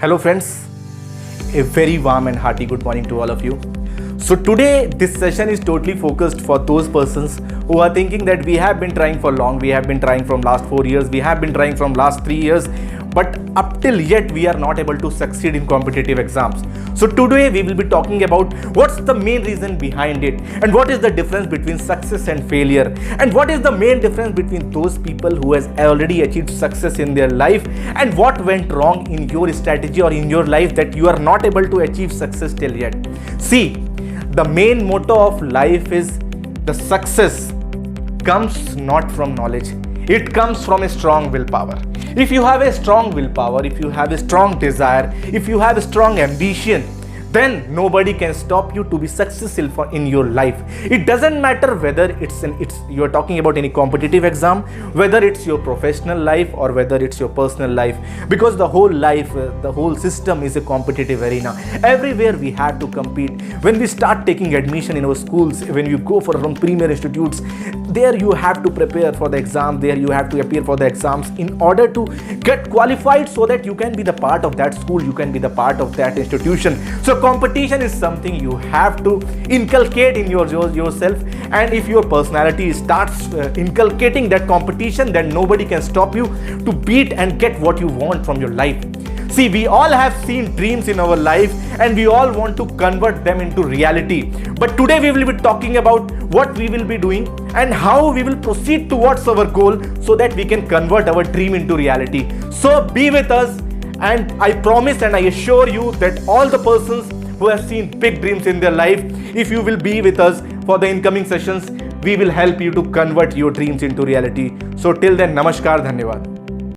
Hello friends, a very warm and hearty good morning to all of you. So today this session is totally focused for those persons who are thinking that we have been trying for long, we have been trying from last 4 years, we have been trying from last 3 years, but up till yet we are not able to succeed in competitive exams. So today we will be talking about what's the main reason behind it and what is the difference between success and failure and what is the main difference between those people who has already achieved success in their life and what went wrong in your strategy or in your life that you are not able to achieve success till yet. See, the main motto of life is the success comes not from knowledge, it comes from a strong willpower. If you have a strong willpower, if you have a strong desire, if you have a strong ambition, then nobody can stop you to be successful in your life. It doesn't matter whether you're talking about any competitive exam, whether it's your professional life or whether it's your personal life, because the whole life, the whole system is a competitive arena. Everywhere we have to compete. When we start taking admission in our schools, when you go for from premier institutes, there you have to prepare for the exam, there you have to appear for the exams in order to get qualified so that you can be the part of that school, you can be the part of that institution. So competition is something you have to inculcate in yourself, and if your personality starts inculcating that competition, then nobody can stop you to beat and get what you want from your life. See, we all have seen dreams in our life and we all want to convert them into reality. But today we will be talking about what we will be doing and how we will proceed towards our goal so that we can convert our dream into reality. So be with us, and I promise and I assure you that all the persons who have seen big dreams in their life, if you will be with us for the incoming sessions, we will help you to convert your dreams into reality. So till then, namaskar, dhanyavad.